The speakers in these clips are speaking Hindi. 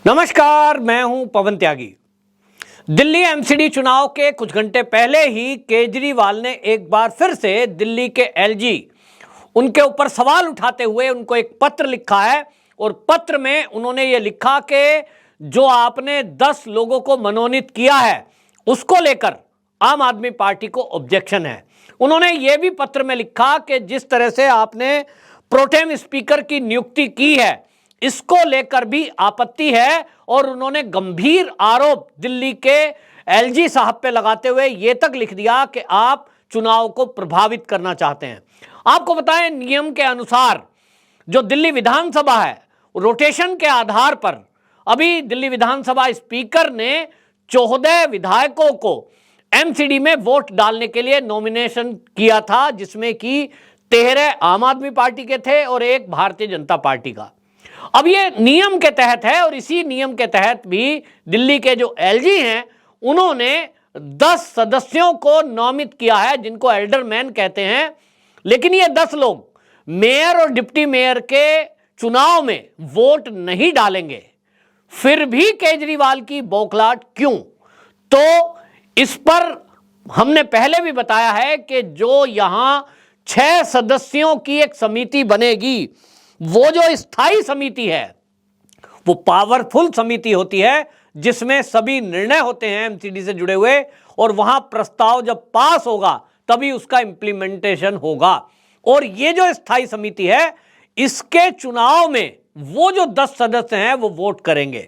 नमस्कार, मैं हूं पवन त्यागी। दिल्ली एमसीडी चुनाव के कुछ घंटे पहले ही केजरीवाल ने एक बार फिर से दिल्ली के एलजी उनके ऊपर सवाल उठाते हुए उनको एक पत्र लिखा है और पत्र में उन्होंने ये लिखा कि जो आपने 10 लोगों को मनोनीत किया है उसको लेकर आम आदमी पार्टी को ऑब्जेक्शन है। उन्होंने ये भी पत्र में लिखा कि जिस तरह से आपने प्रोटेम स्पीकर की नियुक्ति की है इसको लेकर भी आपत्ति है और उन्होंने गंभीर आरोप दिल्ली के एलजी साहब पे लगाते हुए यह तक लिख दिया कि आप चुनाव को प्रभावित करना चाहते हैं। आपको बताएं, नियम के अनुसार जो दिल्ली विधानसभा है रोटेशन के आधार पर अभी दिल्ली विधानसभा स्पीकर ने 14 विधायकों को एमसीडी में वोट डालने के लिए नॉमिनेशन किया था, जिसमें कि 13 आम आदमी पार्टी के थे और एक भारतीय जनता पार्टी का। अब ये नियम के तहत है और इसी नियम के तहत भी दिल्ली के जो एलजी हैं उन्होंने 10 सदस्यों को नामित किया है जिनको एल्डरमैन कहते हैं। लेकिन ये 10 लोग मेयर और डिप्टी मेयर के चुनाव में वोट नहीं डालेंगे। फिर भी केजरीवाल की बौखलाहट क्यों? तो इस पर हमने पहले भी बताया है कि जो यहां 6 सदस्यों की एक समिति बनेगी, वो जो स्थायी समिति है वो पावरफुल समिति होती है जिसमें सभी निर्णय होते हैं एमसीडी से जुड़े हुए और वहां प्रस्ताव जब पास होगा तभी उसका इंप्लीमेंटेशन होगा। और ये जो स्थायी समिति है इसके चुनाव में वो जो 10 सदस्य हैं वो वोट करेंगे।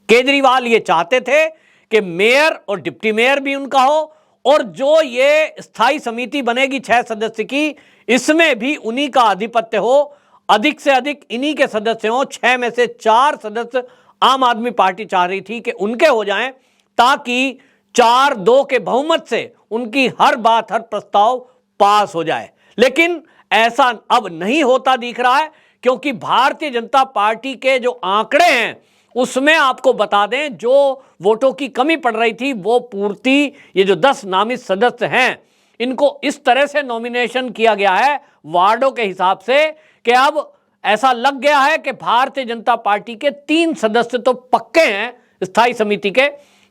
केजरीवाल ये चाहते थे कि मेयर और डिप्टी मेयर भी उनका हो और जो ये स्थायी समिति बनेगी 6 सदस्य की, इसमें भी उन्हीं का आधिपत्य हो, अधिक से अधिक इन्हीं के सदस्य हों। 6 में से 4 सदस्य आम आदमी पार्टी चाह रही थी कि उनके हो जाएं ताकि 4-2 के बहुमत से उनकी हर बात, हर प्रस्ताव पास हो जाए। लेकिन ऐसा अब नहीं होता दिख रहा है क्योंकि भारतीय जनता पार्टी के जो आंकड़े हैं उसमें आपको बता दें जो वोटों की कमी पड़ रही थी वो पूर्ति ये जो 10 नामित सदस्य हैं इनको इस तरह से नॉमिनेशन किया गया है वार्डों के हिसाब से कि अब ऐसा लग गया है कि भारतीय जनता पार्टी के 3 सदस्य तो पक्के हैं स्थायी समिति के,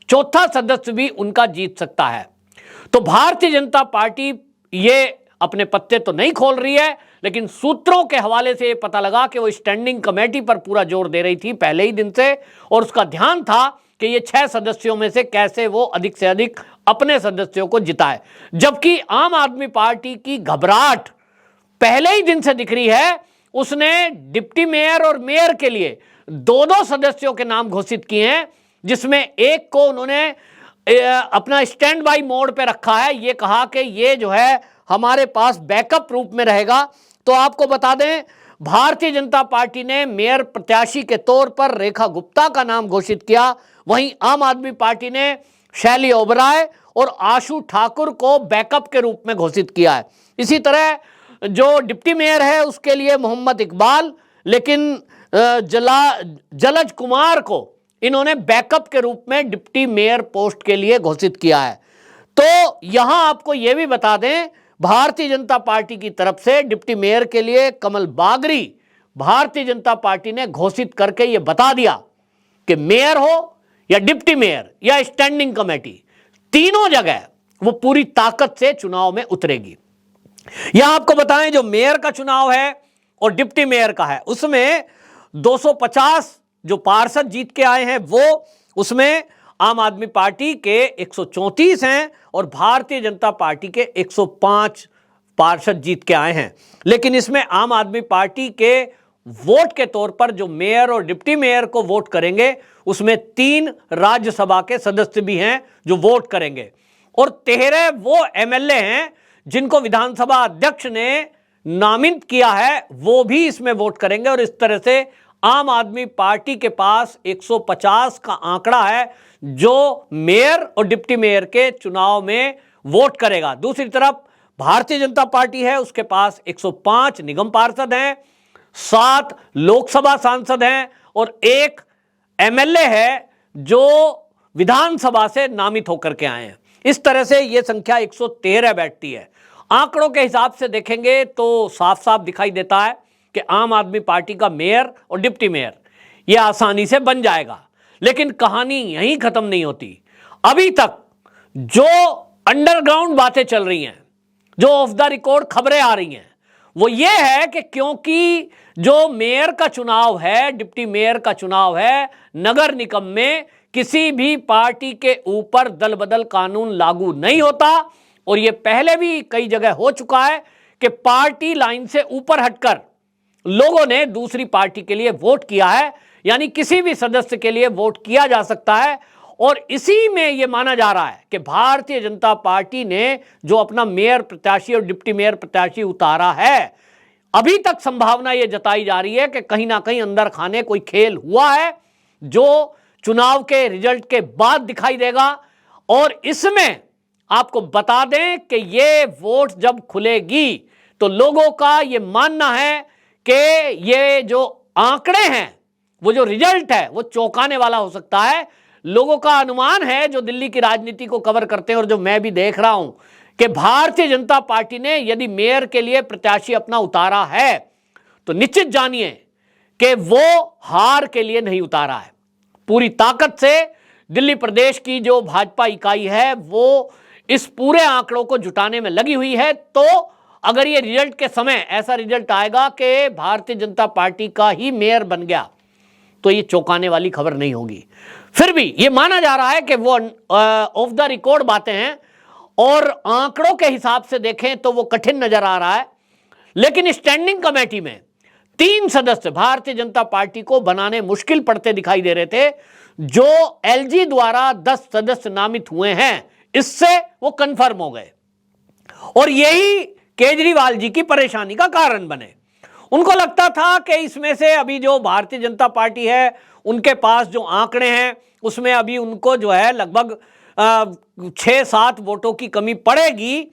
4था सदस्य भी उनका जीत सकता है। तो भारतीय जनता पार्टी ये अपने पत्ते तो नहीं खोल रही है, लेकिन सूत्रों के हवाले से ये पता लगा कि वो स्टैंडिंग कमेटी पर पूरा जोर दे रही थी पहले ही दिन से और उसका ध्यान था कि ये 6 सदस्यों में से कैसे वो अधिक से अधिक अपने सदस्यों को जिताए। जबकि आम आदमी पार्टी की घबराहट पहले ही दिन से दिख रही है। उसने डिप्टी मेयर और मेयर के लिए 2-2 सदस्यों के नाम घोषित किए हैं, जिसमें एक को उन्होंने अपना स्टैंड बाई मोड पे रखा है। ये कहा कि ये जो है हमारे पास बैकअप रूप में रहेगा। तो आपको बता दें, भारतीय जनता पार्टी ने मेयर प्रत्याशी के तौर पर रेखा गुप्ता का नाम घोषित किया। वहीं आम आदमी पार्टी ने शैली ओबराय और आशु ठाकुर को बैकअप के रूप में घोषित किया है। इसी तरह जो डिप्टी मेयर है उसके लिए मोहम्मद इकबाल, लेकिन जलज कुमार को इन्होंने बैकअप के रूप में डिप्टी मेयर पोस्ट के लिए घोषित किया है। तो यहां आपको यह भी बता दें, भारतीय जनता पार्टी की तरफ से डिप्टी मेयर के लिए कमल बागरी भारतीय जनता पार्टी ने घोषित करके यह बता दिया कि मेयर हो या डिप्टी मेयर या स्टैंडिंग कमेटी, तीनों जगह वो पूरी ताकत से चुनाव में उतरेगी। यहां आपको बताएं, जो मेयर का चुनाव है और डिप्टी मेयर का है उसमें 250 जो पार्षद जीत के आए हैं वो उसमें आम आदमी पार्टी के 134 हैं और भारतीय जनता पार्टी के 105 पार्षद जीत के आए हैं। लेकिन इसमें आम आदमी पार्टी के वोट के तौर पर जो मेयर और डिप्टी मेयर को वोट करेंगे उसमें 3 राज्यसभा के सदस्य भी हैं जो वोट करेंगे और 13 वो एमएलए हैं जिनको विधानसभा अध्यक्ष ने नामित किया है, वो भी इसमें वोट करेंगे। और इस तरह से आम आदमी पार्टी के पास 150 का आंकड़ा है जो मेयर और डिप्टी मेयर के चुनाव में वोट करेगा। दूसरी तरफ भारतीय जनता पार्टी है, उसके पास 105 निगम पार्षद हैं, 7 लोकसभा सांसद हैं और 1 एमएलए है जो विधानसभा से नामित होकर के आए हैं। इस तरह से यह संख्या 113 बैठती है। आंकड़ों के हिसाब से देखेंगे तो साफ साफ दिखाई देता है कि आम आदमी पार्टी का मेयर और डिप्टी मेयर यह आसानी से बन जाएगा। लेकिन कहानी यहीं खत्म नहीं होती। अभी तक जो अंडरग्राउंड बातें चल रही हैं, जो ऑफ द रिकॉर्ड खबरें आ रही हैं, वो ये है कि क्योंकि जो मेयर का चुनाव है, डिप्टी मेयर का चुनाव है, नगर निगम में किसी भी पार्टी के ऊपर दल बदल कानून लागू नहीं होता। और ये पहले भी कई जगह हो चुका है कि पार्टी लाइन से ऊपर हटकर लोगों ने दूसरी पार्टी के लिए वोट किया है, यानी किसी भी सदस्य के लिए वोट किया जा सकता है। और इसी में यह माना जा रहा है कि भारतीय जनता पार्टी ने जो अपना मेयर प्रत्याशी और डिप्टी मेयर प्रत्याशी उतारा है, अभी तक संभावना यह जताई जा रही है कि कहीं ना कहीं अंदर खाने कोई खेल हुआ है जो चुनाव के रिजल्ट के बाद दिखाई देगा। और इसमें आपको बता दें कि ये वोट जब खुलेगी तो लोगों का ये मानना है कि ये जो आंकड़े हैं, वो जो रिजल्ट है, वो चौंकाने वाला हो सकता है। लोगों का अनुमान है, जो दिल्ली की राजनीति को कवर करते हैं और जो मैं भी देख रहा हूं, कि भारतीय जनता पार्टी ने यदि मेयर के लिए प्रत्याशी अपना उतारा है तो निश्चित जानिए कि वो हार के लिए नहीं उतारा है। पूरी ताकत से दिल्ली प्रदेश की जो भाजपा इकाई है वो इस पूरे आंकड़ों को जुटाने में लगी हुई है। तो अगर ये रिजल्ट के समय ऐसा रिजल्ट आएगा कि भारतीय जनता पार्टी का ही मेयर बन गया, तो ये चौंकाने वाली खबर नहीं होगी। फिर भी ये माना जा रहा है कि वो ऑफ द रिकॉर्ड बातें हैं और आंकड़ों के हिसाब से देखें तो वो कठिन नजर आ रहा है। लेकिन स्टैंडिंग कमेटी में 3 सदस्य भारतीय जनता पार्टी को बनाने मुश्किल पड़ते दिखाई दे रहे थे। जो एलजी द्वारा 10 सदस्य नामित हुए हैं, इससे वो कंफर्म हो गए और यही केजरीवाल जी की परेशानी का कारण बने। उनको लगता था कि इसमें से अभी जो भारतीय जनता पार्टी है, उनके पास जो आंकड़े हैं, उसमें अभी उनको जो है लगभग 6-7 वोटों की कमी पड़ेगी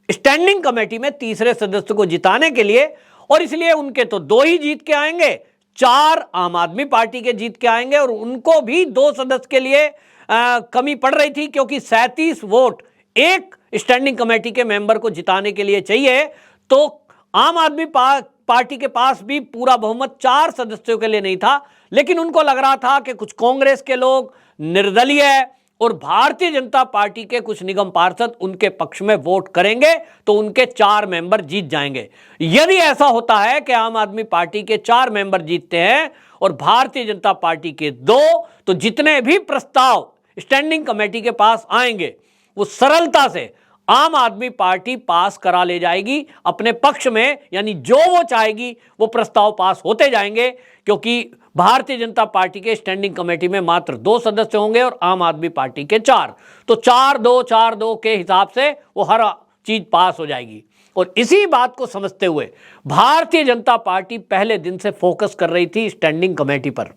स्टैंडिंग कमेटी में तीसरे सदस्य को जिताने के लिए। और इसलिए उनके तो 2 ही जीत के आएंगे, 4 आम आदमी पार्टी के जीत के आएंगे। और उनको भी 2 सदस्य के लिए कमी पड़ रही थी, क्योंकि 37 वोट एक स्टैंडिंग कमेटी के मेंबर को जिताने के लिए चाहिए। तो आम आदमी पार्टी के पास भी पूरा बहुमत 4 सदस्यों के लिए नहीं था, लेकिन उनको लग रहा था कि कुछ कांग्रेस के लोग, निर्दलीय और भारतीय जनता पार्टी के कुछ निगम पार्षद उनके पक्ष में वोट करेंगे तो उनके 4 मेंबर जीत जाएंगे। यदि ऐसा होता है कि आम आदमी पार्टी के 4 मेंबर जीतते हैं और भारतीय जनता पार्टी के 2, तो जितने भी प्रस्ताव स्टैंडिंग कमेटी के पास आएंगे वो सरलता से आम आदमी पार्टी पास करा ले जाएगी अपने पक्ष में, यानी जो वो चाहेगी वो प्रस्ताव पास होते जाएंगे। क्योंकि भारतीय जनता पार्टी के स्टैंडिंग कमेटी में मात्र 2 सदस्य होंगे और आम आदमी पार्टी के 4, तो 4-2 के हिसाब से वो हर चीज पास हो जाएगी। और इसी बात को समझते हुए भारतीय जनता पार्टी पहले दिन से फोकस कर रही थी स्टैंडिंग कमेटी पर,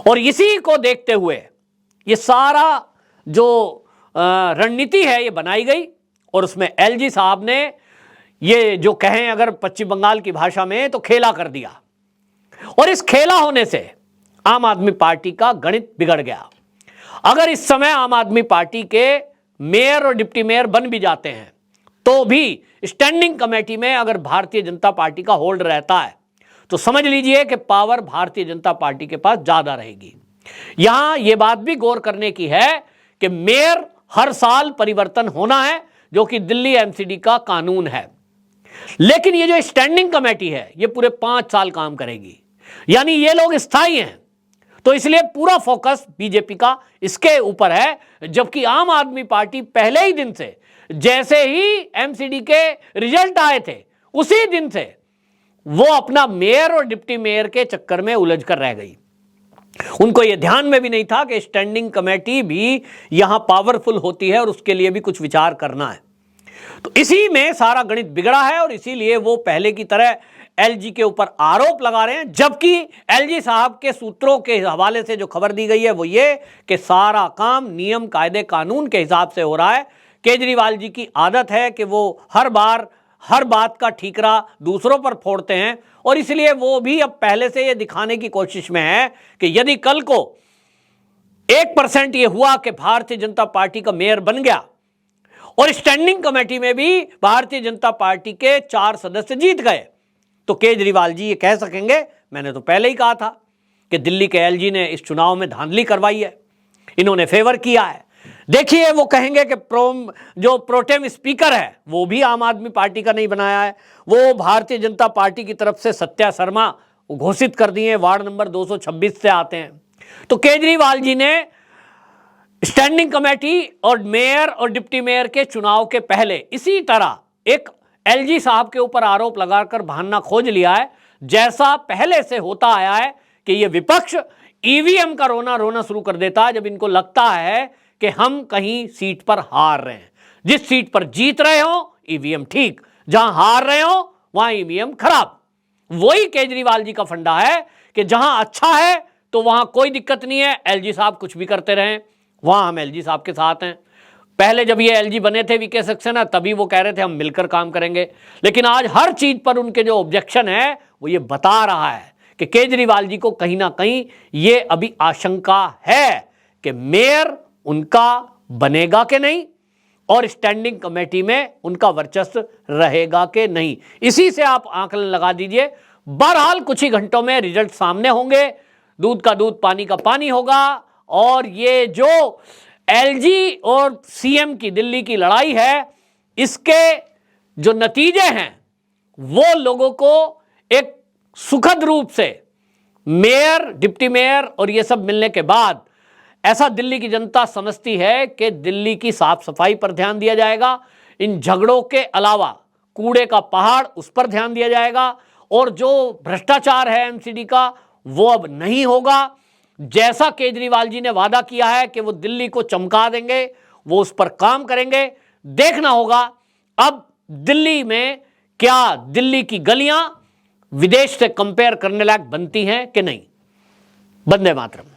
और इसी को देखते हुए ये सारा जो रणनीति है ये बनाई गई। और उसमें एलजी साहब ने ये जो कहें अगर पश्चिम बंगाल की भाषा में तो खेला कर दिया। और इस खेला होने से आम आदमी पार्टी का गणित बिगड़ गया। अगर इस समय आम आदमी पार्टी के मेयर और डिप्टी मेयर बन भी जाते हैं तो भी स्टैंडिंग कमेटी में अगर भारतीय जनता पार्टी का होल्ड रहता है तो समझ लीजिए कि पावर भारतीय जनता पार्टी के पास ज्यादा रहेगी। यहां यह बात भी गौर करने की है कि मेयर हर साल परिवर्तन होना है, जो कि दिल्ली एमसीडी का कानून है। लेकिन ये जो स्टैंडिंग कमेटी है ये पूरे 5 साल काम करेगी, यानी ये लोग स्थायी हैं। तो इसलिए पूरा फोकस बीजेपी का इसके ऊपर है। जबकि आम आदमी पार्टी पहले ही दिन से, जैसे ही एमसीडी के रिजल्ट आए थे उसी दिन से वो अपना मेयर और डिप्टी मेयर के चक्कर में उलझ कर रह गई। उनको यह ध्यान में भी नहीं था कि स्टैंडिंग कमेटी भी यहां पावरफुल होती है और उसके लिए भी कुछ विचार करना है। तो इसी में सारा गणित बिगड़ा है और इसीलिए वो पहले की तरह एलजी के ऊपर आरोप लगा रहे हैं। जबकि एलजी साहब के सूत्रों के हवाले से जो खबर दी गई है वो ये कि सारा काम नियम कायदे कानून के हिसाब से हो रहा है। केजरीवाल जी की आदत है कि वो हर बार हर बात का ठीकरा दूसरों पर फोड़ते हैं, और इसलिए वो भी अब पहले से ये दिखाने की कोशिश में है कि यदि कल को 1% ये हुआ कि भारतीय जनता पार्टी का मेयर बन गया और स्टैंडिंग कमेटी में भी भारतीय जनता पार्टी के 4 सदस्य जीत गए, तो केजरीवाल जी ये कह सकेंगे मैंने तो पहले ही कहा था कि दिल्ली के एलजी ने इस चुनाव में धांधली करवाई है, इन्होंने फेवर किया है। देखिए, वो कहेंगे कि जो प्रोटेम स्पीकर है वो भी आम आदमी पार्टी का नहीं बनाया है, वो भारतीय जनता पार्टी की तरफ से सत्या शर्मा घोषित कर दिए, वार्ड नंबर 226 से आते हैं। तो केजरीवाल जी ने स्टैंडिंग कमेटी और मेयर और डिप्टी मेयर के चुनाव के पहले इसी तरह एक एलजी साहब के ऊपर आरोप लगाकर बहाना खोज लिया है, जैसा पहले से होता आया है कि ये विपक्ष ईवीएम का रोना शुरू कर देता है जब इनको लगता है कि हम कहीं सीट पर हार रहे हैं। जिस सीट पर जीत रहे हो ईवीएम ठीक, जहां हार रहे हो वहां ईवीएम खराब। वही केजरीवाल जी का फंडा है कि जहां अच्छा है तो वहां कोई दिक्कत नहीं है, एलजी साहब कुछ भी करते रहें, वहां हम एलजी साहब के साथ हैं। पहले जब ये एलजी बने थे वीके सक्सेना, तभी वो कह रहे थे हम मिलकर काम करेंगे, लेकिन आज हर चीज पर उनके जो ऑब्जेक्शन है वो ये बता रहा है कि केजरीवाल जी को कहीं ना कहीं ये अभी आशंका है कि मेयर उनका बनेगा कि नहीं और स्टैंडिंग कमेटी में उनका वर्चस्व रहेगा कि नहीं। इसी से आप आकलन लगा दीजिए। बहरहाल कुछ ही घंटों में रिजल्ट सामने होंगे, दूध का दूध पानी का पानी होगा, और ये जो एलजी और सीएम की दिल्ली की लड़ाई है, इसके जो नतीजे हैं वो लोगों को एक सुखद रूप से मेयर, डिप्टी मेयर और ये सब मिलने के बाद ऐसा दिल्ली की जनता समझती है कि दिल्ली की साफ सफाई पर ध्यान दिया जाएगा, इन झगड़ों के अलावा कूड़े का पहाड़ उस पर ध्यान दिया जाएगा, और जो भ्रष्टाचार है एमसीडी का वो अब नहीं होगा। जैसा केजरीवाल जी ने वादा किया है कि वो दिल्ली को चमका देंगे, वो उस पर काम करेंगे। देखना होगा अब दिल्ली में क्या दिल्ली की गलियां विदेश से कंपेयर करने लायक बनती हैं कि नहीं। वंदे मातरम।